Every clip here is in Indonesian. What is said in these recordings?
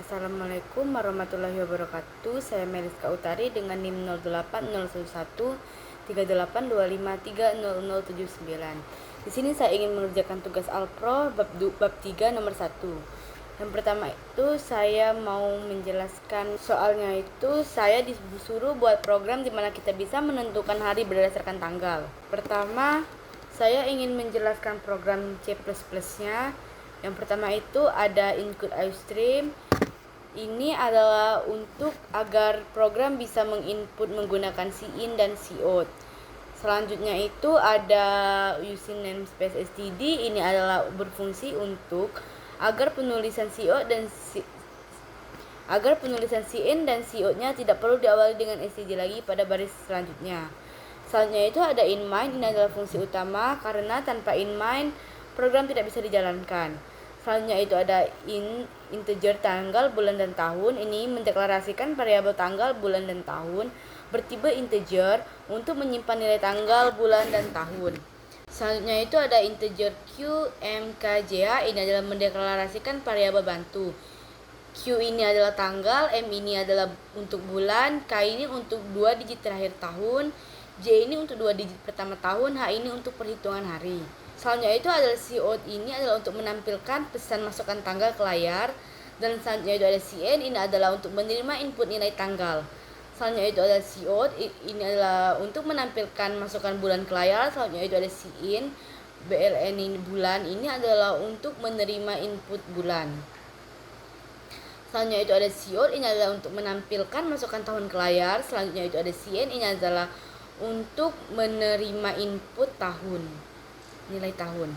Assalamualaikum warahmatullahi wabarakatuh. Saya Meliska Utari dengan NIM 080113825300079. Di sini saya ingin mengerjakan tugas Alpro bab 3 nomor 1. Yang pertama itu saya mau menjelaskan soalnya itu saya disuruh buat program di mana kita bisa menentukan hari berdasarkan tanggal. Pertama, saya ingin menjelaskan program C++-nya. Yang pertama itu ada include iStream. Ini adalah untuk agar program bisa menginput menggunakan cin dan cout. Selanjutnya itu ada using namespace std. Ini adalah berfungsi untuk agar penulisan cout dan cin dan cout-nya tidak perlu diawali dengan std lagi pada baris selanjutnya. Selanjutnya itu ada inMind. Ini adalah fungsi utama karena tanpa inMind program tidak bisa dijalankan. Selanjutnya itu ada integer tanggal, bulan, dan tahun. Ini mendeklarasikan variabel tanggal, bulan, dan tahun bertipe integer untuk menyimpan nilai tanggal, bulan, dan tahun. Selanjutnya itu ada integer q, m, k, j, h. Ini adalah mendeklarasikan variabel bantu. Q ini adalah tanggal, m ini adalah untuk bulan, k ini untuk 2 digit terakhir tahun, j ini untuk 2 digit pertama tahun, h ini untuk perhitungan hari. Selanjutnya itu adalah cout. Ini adalah untuk menampilkan pesan masukkan tanggal ke layar. Dan selanjutnya itu ada cin. Ini adalah untuk menerima input nilai tanggal. Selanjutnya itu ada cout. Ini adalah untuk menampilkan masukkan bulan ke layar. Selanjutnya itu ada cin. bln ini bulan. Ini adalah untuk menerima input bulan. Selanjutnya itu ada cout. Ini adalah untuk menampilkan masukkan tahun ke layar. Selanjutnya itu ada cin. Ini adalah untuk menerima input tahun, nilai tahun.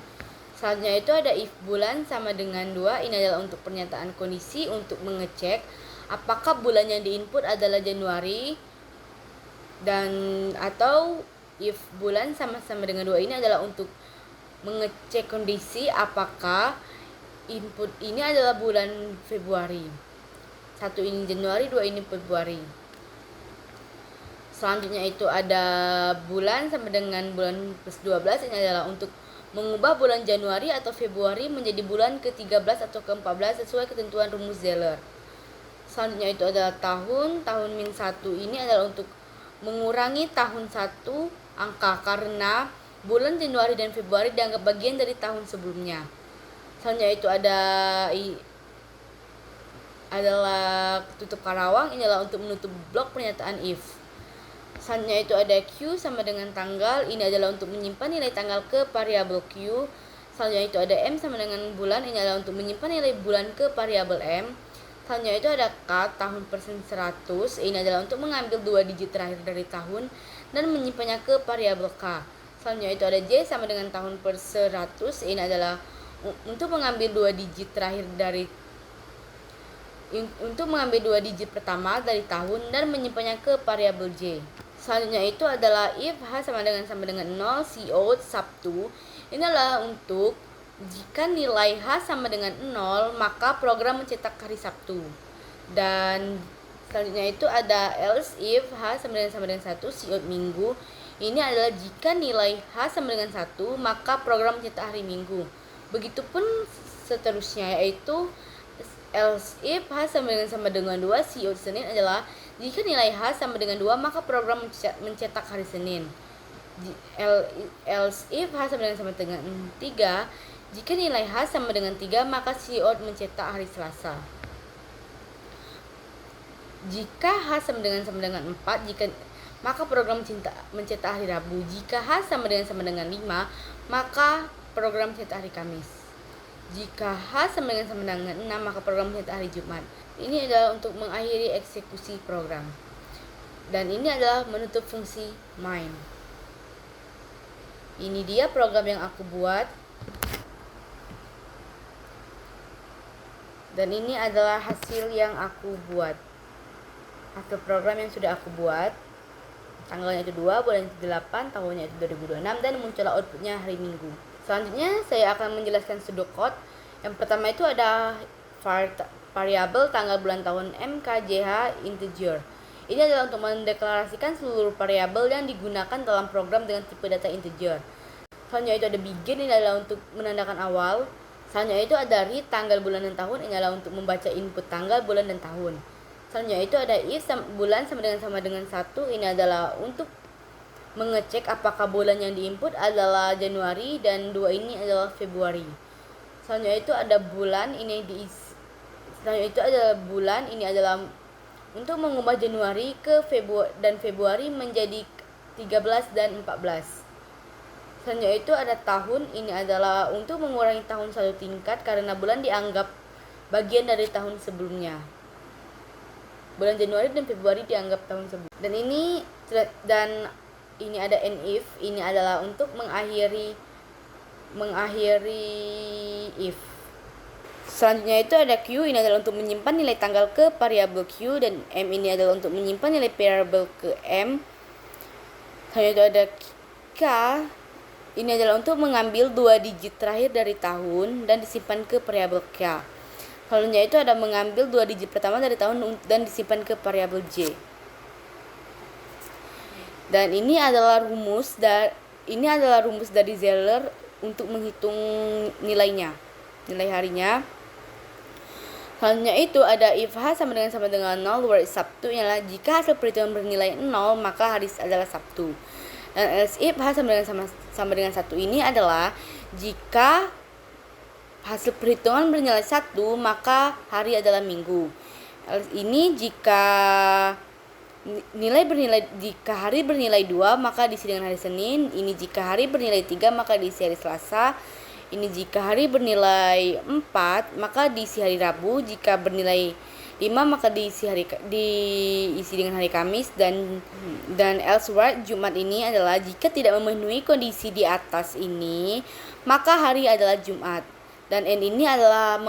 Selanjutnya itu ada if bulan sama dengan 2. Ini adalah untuk pernyataan kondisi untuk mengecek apakah bulan yang diinput adalah Januari, dan atau if bulan sama-sama dengan 2 ini adalah untuk mengecek kondisi apakah input ini adalah bulan Februari. 1 ini Januari, 2 ini Februari. Selanjutnya itu ada bulan sama dengan bulan plus 12. Ini adalah untuk mengubah bulan Januari atau Februari menjadi bulan ke-13 atau ke-14 sesuai ketentuan rumus Zeller. Selanjutnya itu adalah tahun. Tahun min 1 ini adalah untuk mengurangi tahun 1 angka karena bulan Januari dan Februari dianggap bagian dari tahun sebelumnya. Selanjutnya itu adalah tutup karawang. Ini adalah untuk menutup blok pernyataan if. Selanjutnya itu ada Q sama dengan tanggal. Ini adalah untuk menyimpan nilai tanggal ke variabel Q. Selanjutnya itu ada M sama dengan bulan. Ini adalah untuk menyimpan nilai bulan ke variabel M. Selanjutnya itu ada K, tahun persen 100. Ini adalah untuk mengambil 2 digit terakhir dari tahun dan menyimpannya ke variabel K. Selanjutnya itu ada J sama dengan tahun per 100. Ini adalah untuk mengambil 2 digit terakhir untuk mengambil 2 digit pertama dari tahun dan menyimpannya ke variabel J. Selanjutnya itu adalah if h sama dengan 0, cout Sabtu. Ini adalah untuk jika nilai h sama dengan 0, maka program mencetak hari Sabtu. Dan selanjutnya itu ada else if h sama dengan 1, cout Minggu. Ini adalah jika nilai h sama dengan 1, maka program mencetak hari Minggu. Begitupun seterusnya, yaitu else if h sama dengan 2, cout Senin adalah jika nilai h sama dengan 2, maka program mencetak hari Senin. Else if h sama dengan 3, jika nilai h sama dengan 3, maka cout mencetak hari Selasa. Jika h sama dengan 4, maka program mencetak hari Rabu. Jika h sama dengan 5, maka program mencetak hari Kamis. Jika h sama dengan 6, maka program mencetak hari Jumat. Ini adalah untuk mengakhiri eksekusi program. Dan ini adalah menutup fungsi main. Ini dia program yang aku buat. Dan ini adalah hasil yang aku buat. Hasil program yang sudah aku buat. Tanggalnya itu 2, bulan itu 8, tahunnya itu 2026, dan muncullah outputnya hari Minggu. Selanjutnya saya akan menjelaskan pseudocode. Yang pertama itu ada variabel tanggal bulan tahun M, K, J, H, integer. Ini adalah untuk mendeklarasikan seluruh variabel yang digunakan dalam program dengan tipe data integer. Selanjutnya itu ada begin. Ini adalah untuk menandakan awal. Selanjutnya itu ada read tanggal, bulan, dan tahun. Ini adalah untuk membaca input tanggal, bulan, dan tahun. Selanjutnya itu ada if bulan sama dengan 1. Ini adalah untuk mengecek apakah bulan yang diinput adalah Januari dan 2 ini adalah Februari. Selanjutnya itu ada bulan, ini adalah untuk mengubah Januari ke Februari menjadi 13 dan 14. Selanjutnya itu ada tahun, ini adalah untuk mengurangi tahun satu tingkat karena bulan dianggap bagian dari tahun sebelumnya. Bulan Januari dan Februari dianggap tahun sebelumnya. Dan ini ada and if, ini adalah untuk mengakhiri if. Selanjutnya itu ada Q, ini adalah untuk menyimpan nilai tanggal ke variabel Q, dan M ini adalah untuk menyimpan nilai variabel ke M. Selanjutnya itu ada K, ini adalah untuk mengambil 2 digit terakhir dari tahun dan disimpan ke variabel K. Selanjutnya itu ada mengambil 2 digit pertama dari tahun dan disimpan ke variabel J. Dan ini adalah rumus dari Zeller untuk menghitung nilai harinya. Selanjutnya itu ada if H sama dengan 0 where Sabtu, ialah jika hasil perhitungan bernilai 0 maka hari adalah Sabtu. Dan else if H sama dengan 1 ini adalah jika hasil perhitungan bernilai 1 maka hari adalah Minggu. Else ini jika hari bernilai 2 maka diisi dengan hari Senin. Ini jika hari bernilai 3 maka diisi hari Selasa. Ini jika hari bernilai 4 maka diisi hari Rabu. Jika bernilai 5 maka diisi dengan hari Kamis. Dan elsewhere Jumat ini adalah jika tidak memenuhi kondisi di atas ini maka hari adalah Jumat. Dan N ini adalah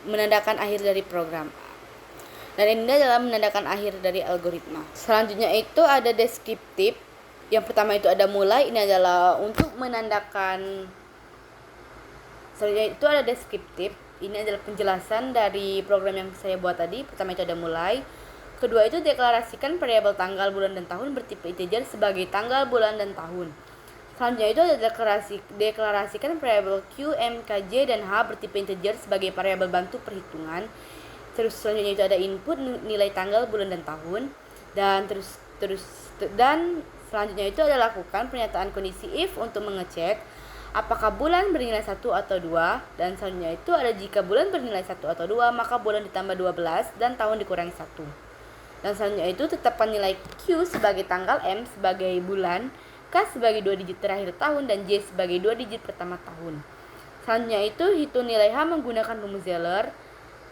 menandakan akhir dari program. Dan ini adalah menandakan akhir dari algoritma. Selanjutnya itu ada deskriptif. Yang pertama itu ada mulai, ini adalah untuk menandakan. Selanjutnya itu ada deskriptif. Ini adalah penjelasan dari program yang saya buat tadi. Pertama itu ada mulai. Kedua itu deklarasikan variabel tanggal, bulan, dan tahun bertipe integer sebagai tanggal, bulan, dan tahun. Selanjutnya itu ada deklarasikan variabel Q, M, K, J, dan H bertipe integer sebagai variabel bantu perhitungan. Terus selanjutnya itu ada input nilai tanggal, bulan, dan tahun. Dan selanjutnya itu ada lakukan pernyataan kondisi if untuk mengecek apakah bulan bernilai 1 atau 2. Dan selanjutnya itu ada jika bulan bernilai 1 atau 2 maka bulan ditambah 12 dan tahun dikurangi 1. Dan selanjutnya itu tetapkan nilai Q sebagai tanggal, M sebagai bulan, K sebagai 2 digit terakhir tahun, dan J sebagai 2 digit pertama tahun. Selanjutnya itu hitung nilai H menggunakan rumus Zeller.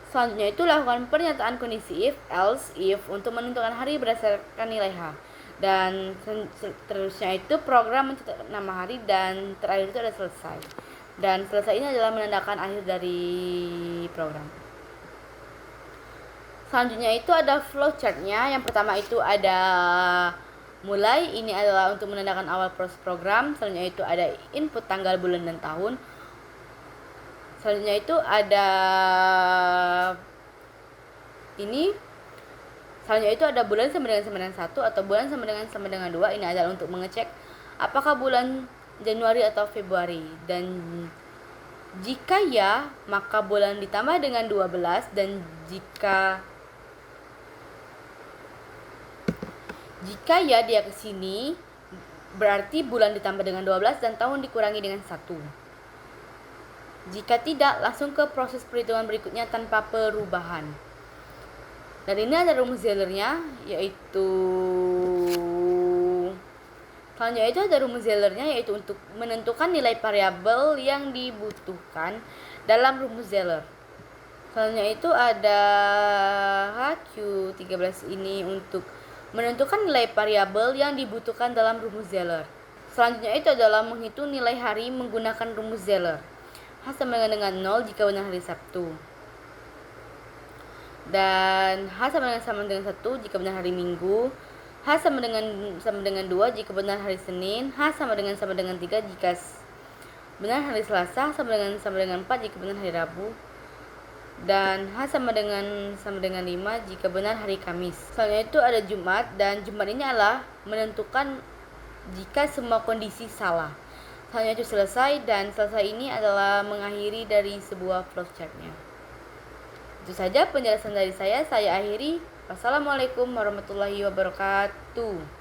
Selanjutnya itu lakukan pernyataan kondisi if, else, if untuk menentukan hari berdasarkan nilai H. Dan seterusnya itu program mencatat nama hari, dan terakhir itu ada selesai. Dan selesai ini adalah menandakan akhir dari program. Selanjutnya itu ada flowchart-nya. Yang pertama itu ada mulai, ini adalah untuk menandakan awal proses program. Selanjutnya itu ada input tanggal, bulan, dan tahun. Selanjutnya itu ada selanjutnya itu ada bulan sama dengan 1 atau bulan sama dengan 2. Ini adalah untuk mengecek apakah bulan Januari atau Februari. Dan jika ya, maka bulan ditambah dengan 12, dan jika ya dia ke sini berarti bulan ditambah dengan 12 dan tahun dikurangi dengan 1. Jika tidak, langsung ke proses perhitungan berikutnya tanpa perubahan. Dan ini ada rumus Zellernya, yaitu untuk menentukan nilai variabel yang dibutuhkan dalam rumus Zeller. Selanjutnya itu ada HQ13 ini untuk menentukan nilai variabel yang dibutuhkan dalam rumus Zeller. Selanjutnya itu adalah menghitung nilai hari menggunakan rumus Zeller. H sama dengan 0 jika benar hari Sabtu. Dan H sama dengan 1 jika benar hari Minggu. H sama dengan 2 jika benar hari Senin. H sama dengan 3 jika benar hari Selasa. Sama dengan 4 jika benar hari Rabu. Dan H sama dengan 5 jika benar hari Kamis. Selanjutnya itu ada Jumat, dan Jumat ini adalah menentukan jika semua kondisi salah. Selanjutnya itu selesai, dan selesai ini adalah mengakhiri dari sebuah flowchartnya. Itu saja penjelasan dari saya akhiri. Wassalamualaikum warahmatullahi wabarakatuh.